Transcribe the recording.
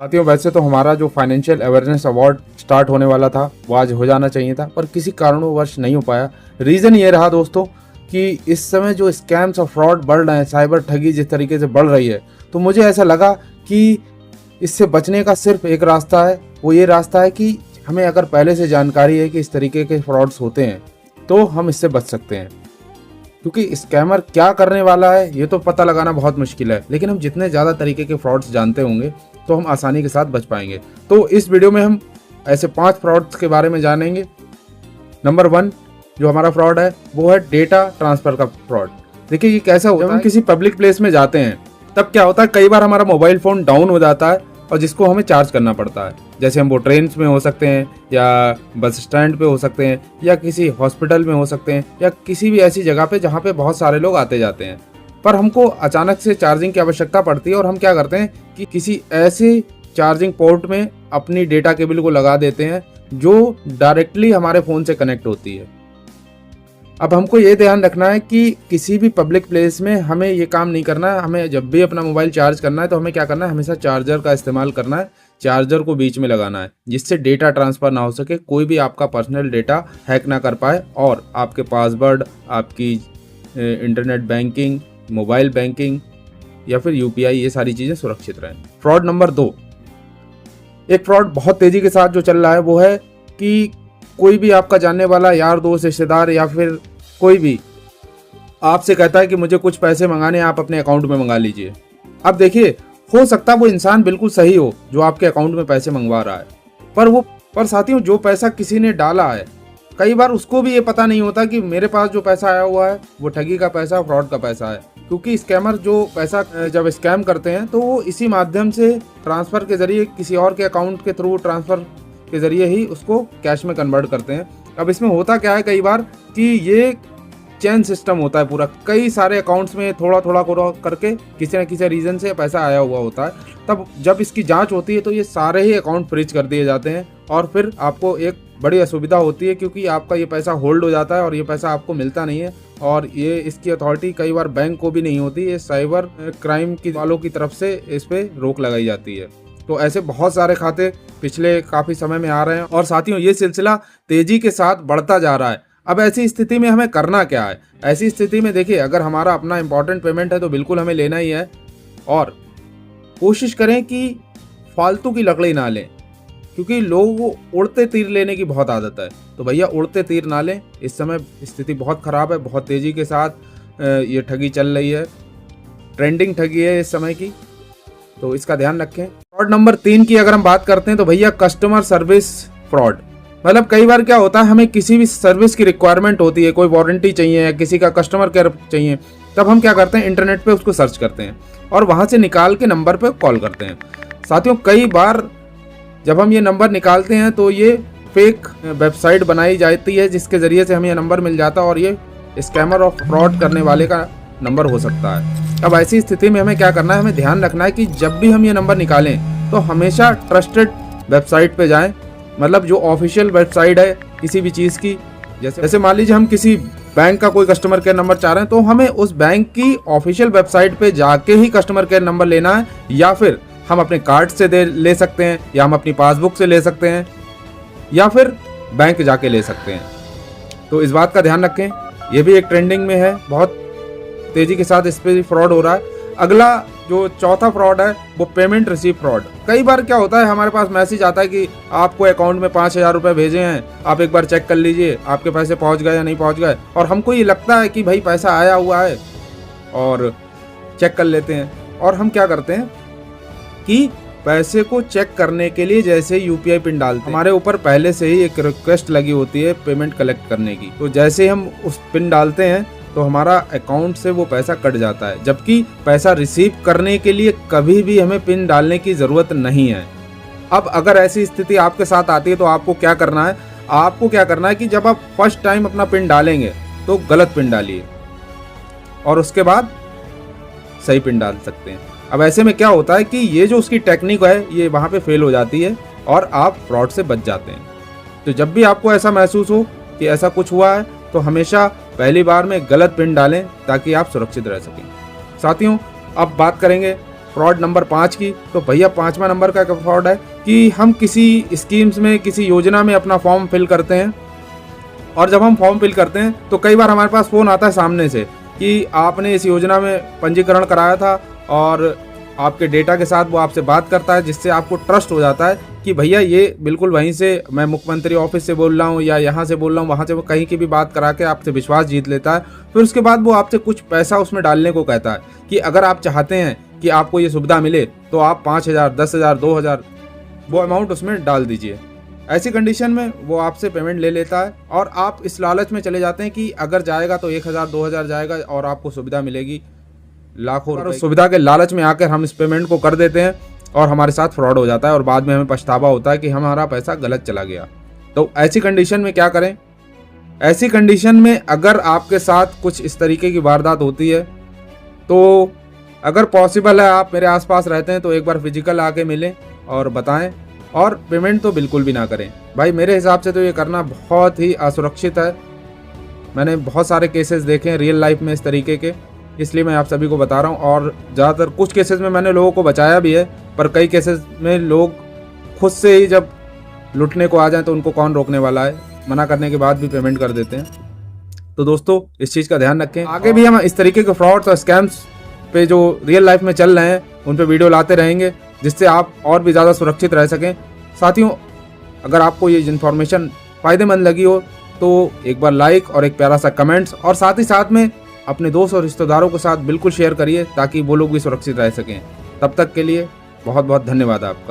साथियों, वैसे तो हमारा जो फाइनेंशियल अवेयरनेस अवार्ड स्टार्ट होने वाला था वो आज हो जाना चाहिए था, पर किसी कारणवश नहीं हो पाया। रीज़न ये रहा दोस्तों कि इस समय जो स्कैम्स और फ्रॉड बढ़ रहे हैं, साइबर ठगी जिस तरीके से बढ़ रही है, तो मुझे ऐसा लगा कि इससे बचने का सिर्फ एक रास्ता है। वो ये रास्ता है कि हमें अगर पहले से जानकारी है कि इस तरीके के फ्रॉड्स होते हैं तो हम इससे बच सकते हैं। क्योंकि स्कैमर क्या करने वाला है ये तो पता लगाना बहुत मुश्किल है, लेकिन हम जितने ज़्यादा तरीके के फ्रॉड्स जानते होंगे तो हम आसानी के साथ बच पाएंगे। तो इस वीडियो में हम ऐसे 5 फ्रॉड्स के बारे में जानेंगे। नंबर 1 जो हमारा फ्रॉड है वो है डेटा ट्रांसफ़र का फ्रॉड। देखिए ये कैसा होता है, जब हम किसी पब्लिक प्लेस में जाते हैं तब क्या होता है, कई बार हमारा मोबाइल फ़ोन डाउन हो जाता है और जिसको हमें चार्ज करना पड़ता है। जैसे हम वो ट्रेन में हो सकते हैं या बस स्टैंड पे हो सकते हैं या किसी हॉस्पिटल में हो सकते हैं या किसी भी ऐसी जगह पे जहाँ पे बहुत सारे लोग आते जाते हैं, पर हमको अचानक से चार्जिंग की आवश्यकता पड़ती है और हम क्या करते हैं कि किसी ऐसे चार्जिंग पोर्ट में अपनी डेटा केबल को लगा देते हैं जो डायरेक्टली हमारे फ़ोन से कनेक्ट होती है। अब हमको ये ध्यान रखना है कि किसी भी पब्लिक प्लेस में हमें ये काम नहीं करना है। हमें जब भी अपना मोबाइल चार्ज करना है तो हमें क्या करना है, हमेशा चार्जर का इस्तेमाल करना है। चार्जर को बीच में लगाना है जिससे डेटा ट्रांसफ़र ना हो सके, कोई भी आपका पर्सनल डेटा हैक ना कर पाए और आपके पासवर्ड, आपकी इंटरनेट बैंकिंग, मोबाइल बैंकिंग या फिर यूपीआई, ये सारी चीज़ें सुरक्षित रहें। फ्रॉड नंबर 2, एक फ्रॉड बहुत तेज़ी के साथ जो चल रहा है वो है कि कोई भी आपका जानने वाला यार दोस्त, रिश्तेदार या फिर कोई भी आपसे कहता है कि मुझे कुछ पैसे मंगाने, आप अपने अकाउंट में मंगा लीजिए। अब देखिए, हो सकता है वो इंसान बिल्कुल सही हो जो आपके अकाउंट में पैसे मंगवा रहा है, पर साथियों जो पैसा किसी ने डाला है, कई बार उसको भी ये पता नहीं होता कि मेरे पास जो पैसा आया हुआ है वो ठगी का पैसा, फ्रॉड का पैसा है। क्योंकि स्कैमर जो पैसा जब स्कैम करते हैं तो वो इसी माध्यम से ट्रांसफ़र के ज़रिए, किसी और के अकाउंट के थ्रू ट्रांसफ़र के ज़रिए ही उसको कैश में कन्वर्ट करते हैं। अब इसमें होता क्या है कई बार कि ये चेन सिस्टम होता है पूरा, कई सारे अकाउंट्स में थोड़ा थोड़ा करके किसी न किसी रीज़न से पैसा आया हुआ होता है। तब जब इसकी जांच होती है तो ये सारे ही अकाउंट फ्रीज कर दिए जाते हैं और फिर आपको एक बड़ी असुविधा होती है क्योंकि आपका ये पैसा होल्ड हो जाता है और ये पैसा आपको मिलता नहीं है। और ये इसकी अथॉरिटी कई बार बैंक को भी नहीं होती, ये साइबर क्राइम की वालों की तरफ से इस पर रोक लगाई जाती है। तो ऐसे बहुत सारे खाते पिछले काफ़ी समय में आ रहे हैं और साथियों ये सिलसिला तेज़ी के साथ बढ़ता जा रहा है। अब ऐसी स्थिति में हमें करना क्या है? ऐसी स्थिति में देखिए, अगर हमारा अपना इम्पॉर्टेंट पेमेंट है तो बिल्कुल हमें लेना ही है और कोशिश करें कि फालतू की लकड़ी ना लें, क्योंकि लोगों को उड़ते तीर लेने की बहुत आदत है। तो भैया उड़ते तीर ना लें। इस समय स्थिति बहुत ख़राब है, बहुत तेज़ी के साथ ये ठगी चल रही है, ट्रेंडिंग ठगी है इस समय की, तो इसका ध्यान रखें। फ्रॉड नंबर 3 की अगर हम बात करते हैं तो भैया कस्टमर सर्विस फ्रॉड। मतलब कई बार क्या होता है, हमें किसी भी सर्विस की रिक्वायरमेंट होती है, कोई वारंटी चाहिए या किसी का कस्टमर केयर चाहिए, तब हम क्या करते हैं, इंटरनेट पे उसको सर्च करते हैं और वहाँ से निकाल के नंबर पे कॉल करते हैं। साथियों कई बार जब हम ये नंबर निकालते हैं तो ये फेक वेबसाइट बनाई जाती है जिसके ज़रिए से हमें यह नंबर मिल जाता है और ये स्कैमर और फ्रॉड करने वाले का नंबर हो सकता है। अब ऐसी स्थिति में हमें क्या करना है, हमें ध्यान रखना है कि जब भी हम ये नंबर निकालें तो हमेशा ट्रस्टेड वेबसाइट पे जाएं, मतलब जो ऑफिशियल वेबसाइट है किसी भी चीज़ की। जैसे मान लीजिए हम किसी बैंक का कोई कस्टमर केयर नंबर चाह रहे हैं तो हमें उस बैंक की ऑफिशियल वेबसाइट पे जाके ही कस्टमर केयर नंबर लेना है, या फिर हम अपने कार्ड से ले सकते हैं, या हम अपनी पासबुक से ले सकते हैं, या फिर बैंक जाके ले सकते हैं। तो इस बात का ध्यान रखें, ये भी एक ट्रेंडिंग में है, बहुत तेज़ी के साथ इस पर फ्रॉड हो रहा है। अगला जो चौथा फ्रॉड है वो पेमेंट रिसीव फ्रॉड। कई बार क्या होता है, हमारे पास मैसेज आता है कि आपको अकाउंट में 5,000 रुपये भेजे हैं, आप एक बार चेक कर लीजिए आपके पैसे पहुंच गए या नहीं पहुंच गए। और हमको ये लगता है कि भाई पैसा आया हुआ है और चेक कर लेते हैं, और हम क्या करते हैं कि पैसे को चेक करने के लिए जैसे यूपीआई पिन डालते हैं, हमारे ऊपर पहले से ही एक रिक्वेस्ट लगी होती है पेमेंट कलेक्ट करने की। तो जैसे ही हम उस पिन डालते हैं तो हमारा अकाउंट से वो पैसा कट जाता है, जबकि पैसा रिसीव करने के लिए कभी भी हमें पिन डालने की ज़रूरत नहीं है। अब अगर ऐसी स्थिति आपके साथ आती है तो आपको क्या करना है, कि जब आप फर्स्ट टाइम अपना पिन डालेंगे तो गलत पिन डालिए और उसके बाद सही पिन डाल सकते हैं। अब ऐसे में क्या होता है कि ये जो उसकी टेक्निक है ये वहाँ पे फेल हो जाती है और आप फ्रॉड से बच जाते हैं। तो जब भी आपको ऐसा महसूस हो कि ऐसा कुछ हुआ है तो हमेशा पहली बार में गलत पिन डालें ताकि आप सुरक्षित रह सकें। साथियों अब बात करेंगे फ्रॉड नंबर 5 की, तो भैया 5वां नंबर का फ्रॉड है कि हम किसी स्कीम्स में, किसी योजना में अपना फॉर्म फिल करते हैं, और जब हम फॉर्म फिल करते हैं तो कई बार हमारे पास फ़ोन आता है सामने से कि आपने इस योजना में पंजीकरण कराया था, और आपके डेटा के साथ वो आपसे बात करता है, जिससे आपको ट्रस्ट हो जाता है कि भैया ये बिल्कुल वहीं से, मैं मुख्यमंत्री ऑफिस से बोल रहा हूँ या यहाँ से बोल रहा हूँ, वहाँ से वो कहीं की भी बात करा के आपसे विश्वास जीत लेता है। फिर उसके बाद वो आपसे कुछ पैसा उसमें डालने को कहता है कि अगर आप चाहते हैं कि आपको ये सुविधा मिले तो आप 5,000, 10,000, 2,000 वो अमाउंट उसमें डाल दीजिए। ऐसी कंडीशन में वो आपसे पेमेंट ले लेता है, और आप इस लालच में चले जाते हैं कि अगर जाएगा तो 1,000, 2,000 जाएगा और आपको सुविधा मिलेगी लाखों रुपए। सुविधा के लालच में आकर हम इस पेमेंट को कर देते हैं और हमारे साथ फ्रॉड हो जाता है, और बाद में हमें पछतावा होता है कि हमारा पैसा गलत चला गया। तो ऐसी कंडीशन में क्या करें? ऐसी कंडीशन में अगर आपके साथ कुछ इस तरीके की वारदात होती है तो अगर पॉसिबल है, आप मेरे आसपास रहते हैं तो एक बार फिजिकल आके मिलें और बताएं, और पेमेंट तो बिल्कुल भी ना करें। भाई मेरे हिसाब से तो ये करना बहुत ही असुरक्षित है। मैंने बहुत सारे केसेस देखे हैं रियल लाइफ में इस तरीके के, इसलिए मैं आप सभी को बता रहा हूँ। और ज़्यादातर कुछ केसेस में मैंने लोगों को बचाया भी है, पर कई केसेस में लोग खुद से ही जब लुटने को आ जाएं तो उनको कौन रोकने वाला है, मना करने के बाद भी पेमेंट कर देते हैं। तो दोस्तों इस चीज़ का ध्यान रखें। आगे भी हम इस तरीके के फ्रॉड्स और स्कैम्स पे जो रियल लाइफ में चल रहे हैं उन पे वीडियो लाते रहेंगे, जिससे आप और भी ज़्यादा सुरक्षित रह सकें। साथियों, अगर आपको ये इन्फॉर्मेशन फ़ायदेमंद लगी हो तो एक बार लाइक और एक प्यारा सा कमेंट्स, और साथ ही साथ में अपने दोस्त और रिश्तेदारों के साथ बिल्कुल शेयर करिए ताकि वो लोग भी सुरक्षित रह सकें। तब तक के लिए बहुत बहुत धन्यवाद आपका।